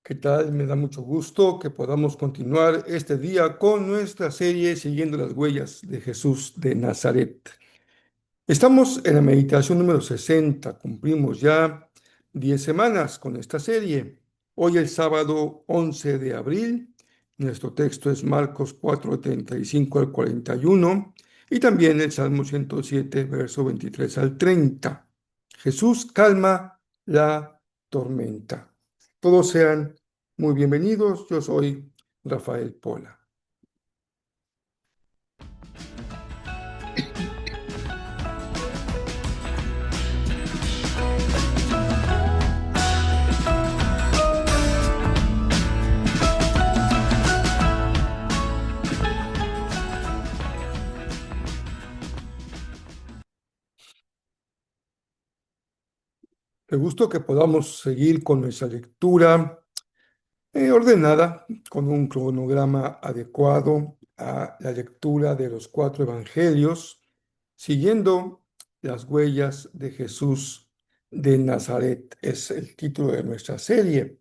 ¿Qué tal? Me da mucho gusto que podamos continuar este día con nuestra serie Siguiendo las huellas de Jesús de Nazaret. Estamos en la meditación número 60. Cumplimos ya 10 semanas con esta serie. Hoy es sábado 11 de abril. Nuestro texto es Marcos 4:35 al 41 y también el Salmo 107, verso 23 al 30. Jesús calma la tormenta. Todos sean muy bienvenidos. Yo soy Rafael Pola. Qué gusto que podamos seguir con nuestra lectura ordenada, con un cronograma adecuado a la lectura de los cuatro evangelios, siguiendo las huellas de Jesús de Nazaret. Es el título de nuestra serie.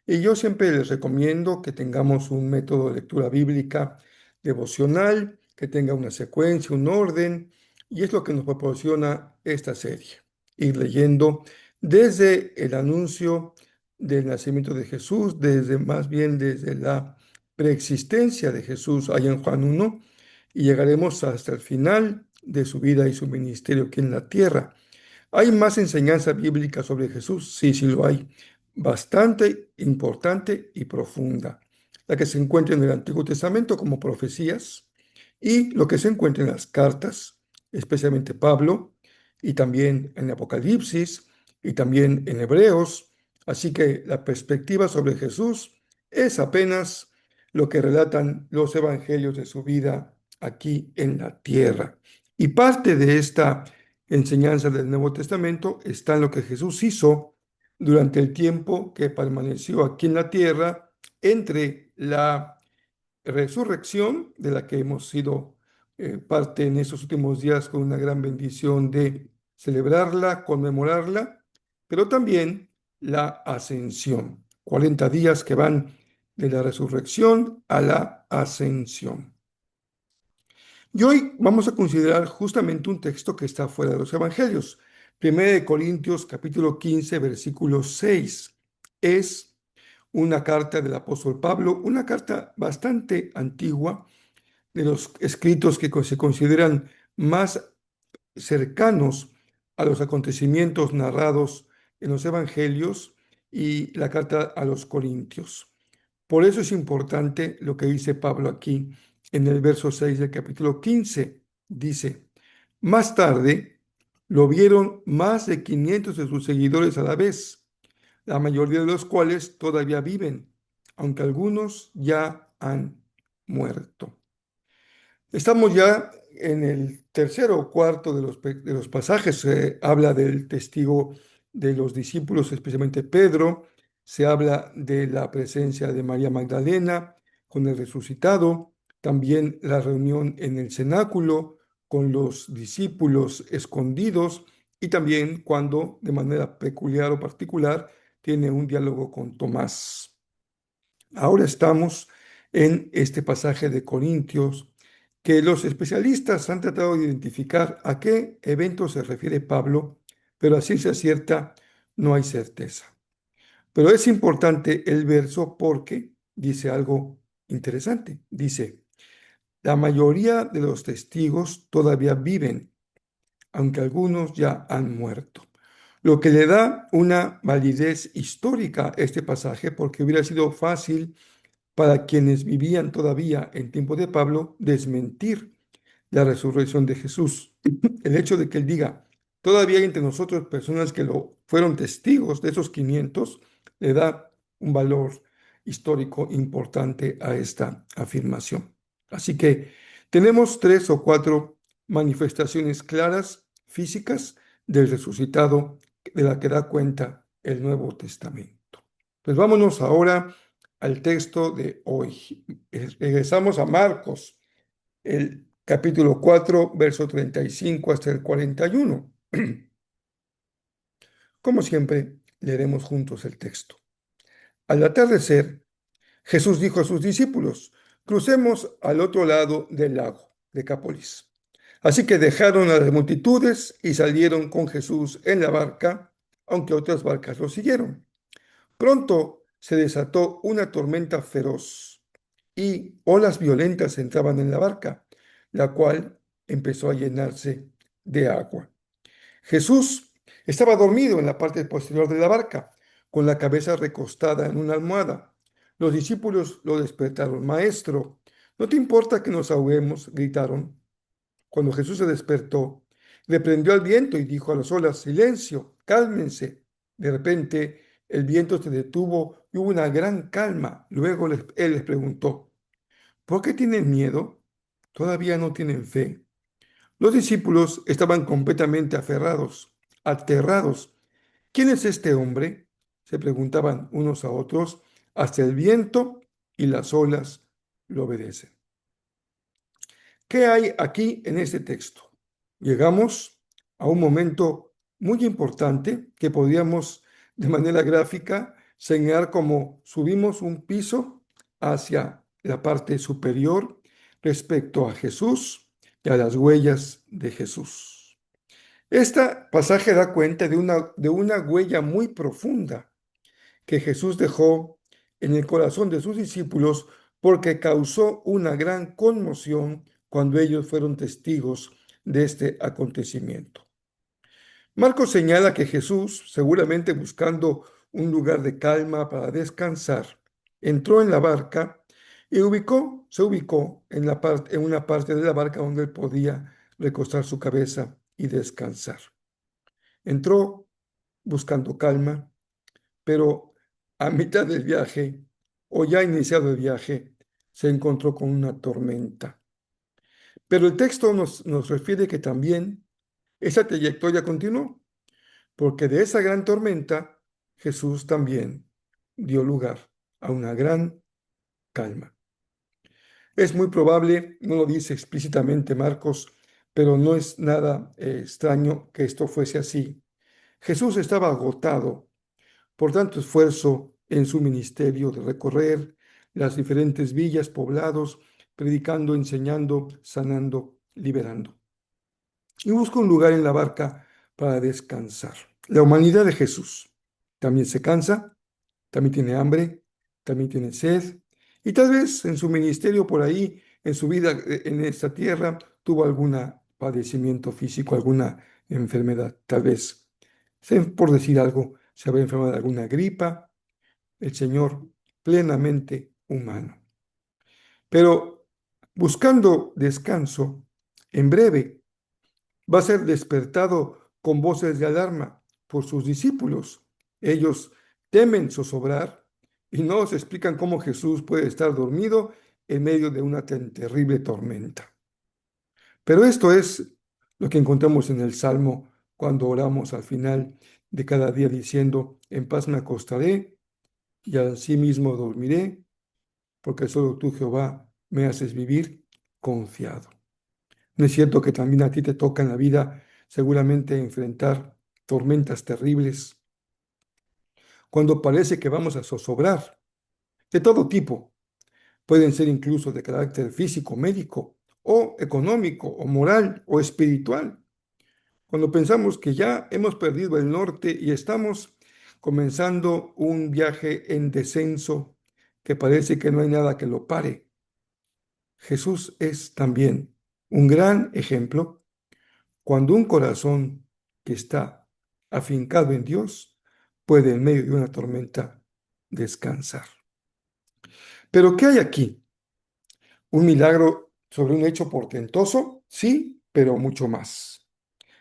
Y yo siempre les recomiendo que tengamos un método de lectura bíblica devocional, que tenga una secuencia, un orden, y es lo que nos proporciona esta serie. Ir leyendo desde el anuncio del nacimiento de Jesús, desde más bien desde la preexistencia de Jesús allá en Juan 1, y llegaremos hasta el final de su vida y su ministerio aquí en la tierra. ¿Hay más enseñanza bíblica sobre Jesús? Sí, sí lo hay. Bastante importante y profunda. La que se encuentra en el Antiguo Testamento como profecías y lo que se encuentra en las cartas, especialmente Pablo, y también en Apocalipsis y también en Hebreos. Así que la perspectiva sobre Jesús es apenas lo que relatan los evangelios de su vida aquí en la tierra. Y parte de esta enseñanza del Nuevo Testamento está en lo que Jesús hizo durante el tiempo que permaneció aquí en la tierra entre la resurrección, de la que hemos sido parte en estos últimos días con una gran bendición de celebrarla, conmemorarla, pero también la ascensión. 40 días que van de la resurrección a la ascensión. Y hoy vamos a considerar justamente un texto que está fuera de los evangelios. 1 Corintios capítulo 15, versículo 6. Es una carta del apóstol Pablo, una carta bastante antigua, de los escritos que se consideran más cercanos a los acontecimientos narrados en los evangelios y la carta a los Corintios. Por eso es importante lo que dice Pablo aquí en el verso 6 del capítulo 15. Dice, más tarde lo vieron más de 500 de sus seguidores a la vez, la mayoría de los cuales todavía viven, aunque algunos ya han muerto. Estamos ya en el tercero o cuarto de los pasajes. Se habla del testigo de los discípulos, especialmente Pedro. Se habla de la presencia de María Magdalena con el resucitado. También la reunión en el cenáculo con los discípulos escondidos. Y también cuando, de manera peculiar o particular, tiene un diálogo con Tomás. Ahora estamos en este pasaje de Corintios que los especialistas han tratado de identificar a qué evento se refiere Pablo, pero a ciencia cierta no hay certeza. Pero es importante el verso porque dice algo interesante. Dice, la mayoría de los testigos todavía viven, aunque algunos ya han muerto. Lo que le da una validez histórica a este pasaje, porque hubiera sido fácil para quienes vivían todavía en tiempo de Pablo desmentir la resurrección de Jesús. El hecho de que él diga, todavía hay entre nosotros personas que lo fueron testigos de esos 500, le da un valor histórico importante a esta afirmación. Así que tenemos 3 o 4 manifestaciones claras, físicas, del resucitado, de la que da cuenta el Nuevo Testamento. Pues vámonos ahora al texto de hoy. Regresamos a Marcos, el capítulo 4, verso 35 hasta el 41. Como siempre, leeremos juntos el texto. Al atardecer, Jesús dijo a sus discípulos, crucemos al otro lado del lago, Decápolis. Así que dejaron a las multitudes y salieron con Jesús en la barca, aunque otras barcas lo siguieron. Pronto se desató una tormenta feroz y olas violentas entraban en la barca, la cual empezó a llenarse de agua. Jesús estaba dormido en la parte posterior de la barca, con la cabeza recostada en una almohada. Los discípulos lo despertaron. Maestro, ¿no te importa que nos ahoguemos? Gritaron. Cuando Jesús se despertó, reprendió al viento y dijo a las olas, silencio, cálmense. De repente, el viento se detuvo y hubo una gran calma. Luego él les preguntó, ¿por qué tienen miedo? ¿Todavía no tienen fe? Los discípulos estaban completamente aferrados, aterrados. ¿Quién es este hombre? Se preguntaban unos a otros. Hasta el viento y las olas lo obedecen. ¿Qué hay aquí en este texto? Llegamos a un momento muy importante que podríamos de manera gráfica señalar como subimos un piso hacia la parte superior respecto a Jesús y a las huellas de Jesús. Este pasaje da cuenta de una huella muy profunda que Jesús dejó en el corazón de sus discípulos porque causó una gran conmoción cuando ellos fueron testigos de este acontecimiento. Marcos señala que Jesús, seguramente buscando un lugar de calma para descansar, entró en la barca y se ubicó en una parte de la barca donde él podía recostar su cabeza y descansar. Entró buscando calma, pero a mitad del viaje, o ya iniciado el viaje, se encontró con una tormenta. Pero el texto nos refiere que también esa trayectoria continuó, porque de esa gran tormenta Jesús también dio lugar a una gran calma. Es muy probable, no lo dice explícitamente Marcos, pero no es nada extraño que esto fuese así. Jesús estaba agotado por tanto esfuerzo en su ministerio de recorrer las diferentes villas, poblados, predicando, enseñando, sanando, liberando. Y busca un lugar en la barca para descansar. La humanidad de Jesús también se cansa, también tiene hambre, también tiene sed, y tal vez en su ministerio por ahí, en su vida en esta tierra, tuvo algún padecimiento físico, alguna enfermedad, tal vez. Por decir algo, se había enfermado de alguna gripa, el Señor plenamente humano. Pero buscando descanso, en breve va a ser despertado con voces de alarma por sus discípulos. Ellos temen zozobrar y no se explican cómo Jesús puede estar dormido en medio de una tan terrible tormenta. Pero esto es lo que encontramos en el Salmo cuando oramos al final de cada día diciendo, en paz me acostaré y así mismo dormiré, porque solo tú, Jehová, me haces vivir confiado. ¿No es cierto que también a ti te toca en la vida seguramente enfrentar tormentas terribles cuando parece que vamos a zozobrar de todo tipo? Pueden ser incluso de carácter físico, médico, o económico, o moral, o espiritual. Cuando pensamos que ya hemos perdido el norte y estamos comenzando un viaje en descenso que parece que no hay nada que lo pare. Jesús es también un gran ejemplo cuando un corazón que está afincado en Dios puede en medio de una tormenta descansar. Pero ¿qué hay aquí? ¿Un milagro sobre un hecho portentoso? Sí, pero mucho más.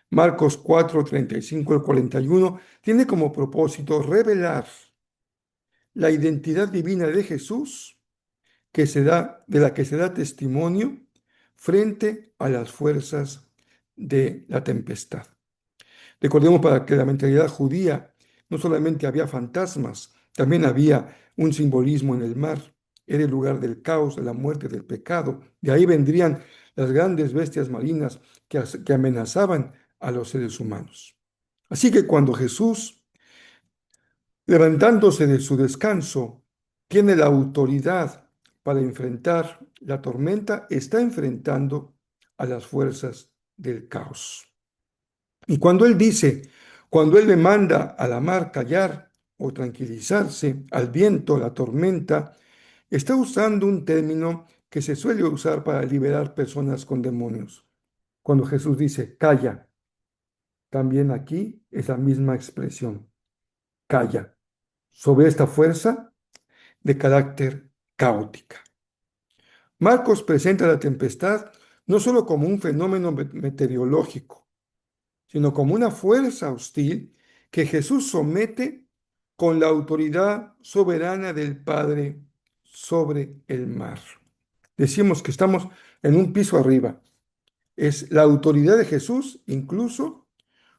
Marcos 4, 35 al 41 tiene como propósito revelar la identidad divina de Jesús de la que se da testimonio frente a las fuerzas de la tempestad. Recordemos para que la mentalidad judía no solamente había fantasmas, también había un simbolismo en el mar. Era el lugar del caos, de la muerte, del pecado. De ahí vendrían las grandes bestias marinas que amenazaban a los seres humanos. Así que cuando Jesús Levantándose de su descanso, tiene la autoridad para enfrentar la tormenta, está enfrentando a las fuerzas del caos. Y cuando él le manda a la mar callar o tranquilizarse, al viento, la tormenta, está usando un término que se suele usar para liberar personas con demonios. Cuando Jesús dice calla, también aquí es la misma expresión, calla, sobre esta fuerza de carácter caótica. Marcos presenta la tempestad no solo como un fenómeno meteorológico, sino como una fuerza hostil que Jesús somete con la autoridad soberana del Padre sobre el mar. Decimos que estamos en un piso arriba. Es la autoridad de Jesús incluso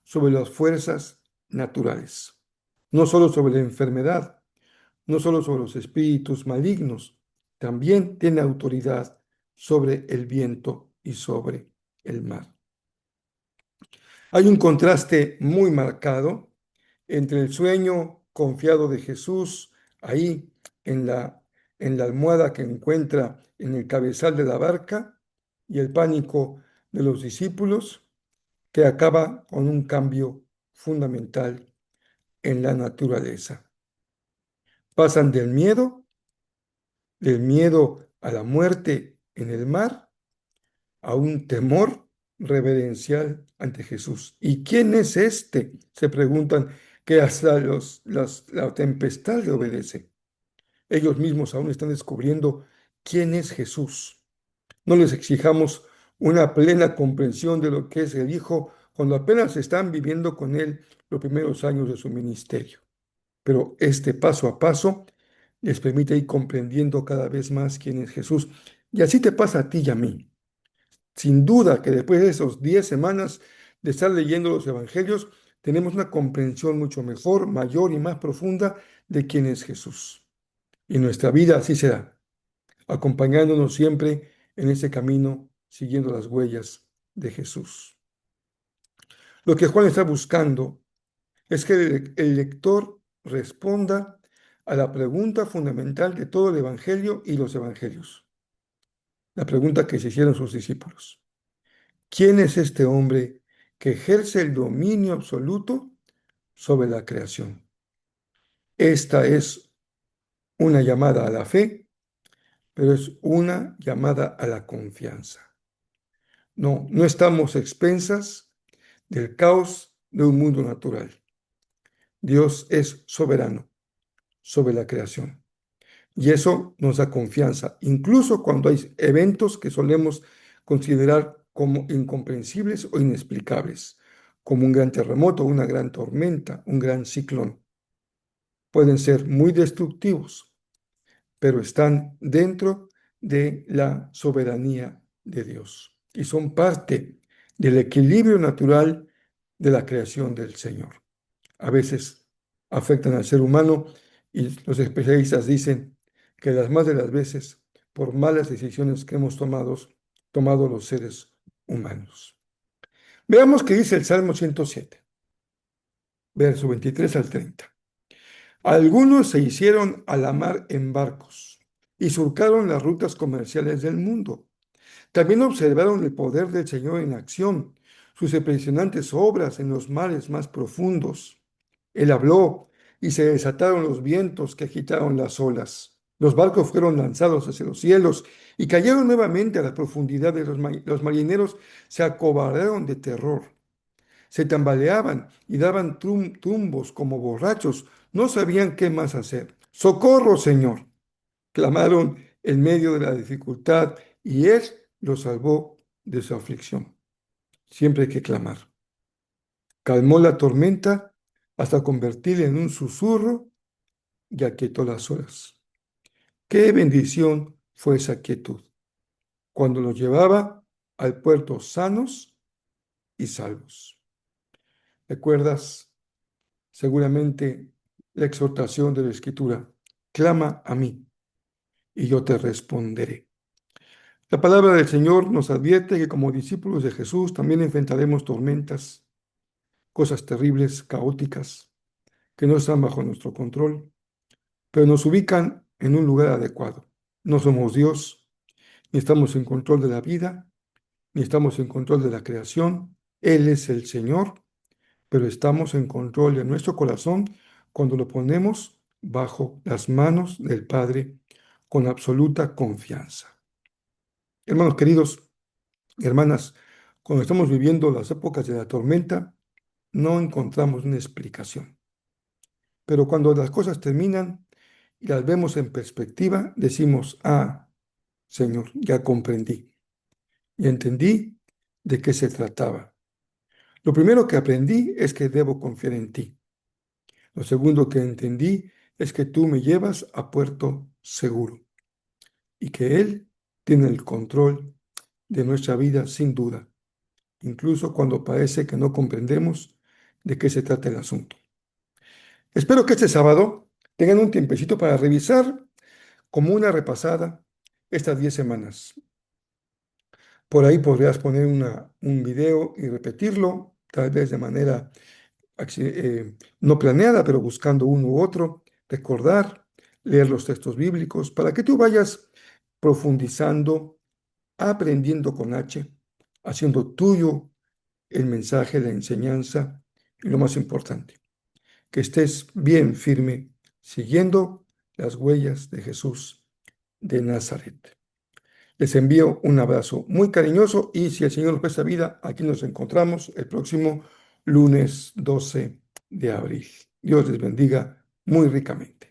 sobre las fuerzas naturales, no solo sobre la enfermedad, no solo sobre los espíritus malignos, también tiene autoridad sobre el viento y sobre el mar. Hay un contraste muy marcado entre el sueño confiado de Jesús ahí en la almohada que encuentra en el cabezal de la barca y el pánico de los discípulos que acaba con un cambio fundamental en la naturaleza. Pasan del miedo a la muerte en el mar, a un temor reverencial ante Jesús. ¿Y quién es este? Se preguntan que hasta la tempestad le obedece. Ellos mismos aún están descubriendo quién es Jesús. No les exijamos una plena comprensión de lo que es el Hijo cuando apenas están viviendo con Él los primeros años de su ministerio. Pero este paso a paso les permite ir comprendiendo cada vez más quién es Jesús. Y así te pasa a ti y a mí. Sin duda que después de esos 10 semanas de estar leyendo los evangelios, tenemos una comprensión mucho mejor, mayor y más profunda de quién es Jesús. Y nuestra vida así será, acompañándonos siempre en ese camino, siguiendo las huellas de Jesús. Lo que Juan está buscando es que el lector responda a la pregunta fundamental de todo el evangelio y los evangelios, la pregunta que se hicieron sus discípulos. ¿Quién es este hombre que ejerce el dominio absoluto sobre la creación? Esta es una llamada a la fe, pero es una llamada a la confianza. No, no estamos expensas del caos de un mundo natural. Dios es soberano sobre la creación. Y eso nos da confianza, incluso cuando hay eventos que solemos considerar como incomprensibles o inexplicables, como un gran terremoto, una gran tormenta, un gran ciclón. Pueden ser muy destructivos, pero están dentro de la soberanía de Dios y son parte del equilibrio natural de la creación del Señor. A veces afectan al ser humano y los especialistas dicen que las más de las veces por malas decisiones que hemos tomado los seres humanos. Veamos qué dice el Salmo 107, verso 23 al 30. Algunos se hicieron a la mar en barcos y surcaron las rutas comerciales del mundo. También observaron el poder del Señor en acción, sus impresionantes obras en los mares más profundos. Él habló y se desataron los vientos que agitaron las olas. Los barcos fueron lanzados hacia los cielos y cayeron nuevamente a la profundidad de los marineros se acobardaron de terror. Se tambaleaban y daban tumbos como borrachos. No sabían qué más hacer. ¡Socorro, Señor! Clamaron en medio de la dificultad y Él los salvó de su aflicción. Siempre hay que clamar. Calmó la tormenta hasta convertirla en un susurro y aquietó las olas. Qué bendición fue esa quietud cuando los llevaba al puerto sanos y salvos. ¿Recuerdas seguramente la exhortación de la Escritura? Clama a mí y yo te responderé. La palabra del Señor nos advierte que como discípulos de Jesús también enfrentaremos tormentas, cosas terribles, caóticas, que no están bajo nuestro control, pero nos ubican en un lugar adecuado. No somos Dios, ni estamos en control de la vida, ni estamos en control de la creación. Él es el Señor, pero estamos en control de nuestro corazón cuando lo ponemos bajo las manos del Padre con absoluta confianza. Hermanos queridos, hermanas, cuando estamos viviendo las épocas de la tormenta, no encontramos una explicación. Pero cuando las cosas terminan y las vemos en perspectiva, decimos, ah, Señor, ya comprendí y entendí de qué se trataba. Lo primero que aprendí es que debo confiar en ti. Lo segundo que entendí es que tú me llevas a puerto seguro y que Él tiene el control de nuestra vida sin duda, incluso cuando parece que no comprendemos de qué se trata el asunto. Espero que este sábado tengan un tiempecito para revisar como una repasada estas 10 semanas. Por ahí podrías poner un video y repetirlo, tal vez de manera no planeada, pero buscando uno u otro, recordar, leer los textos bíblicos, para que tú vayas profundizando, aprendiendo con H, haciendo tuyo el mensaje, la enseñanza y lo más importante, que estés bien firme, siguiendo las huellas de Jesús de Nazaret. Les envío un abrazo muy cariñoso y si el Señor nos presta vida, aquí nos encontramos el próximo lunes 12 de abril. Dios les bendiga muy ricamente.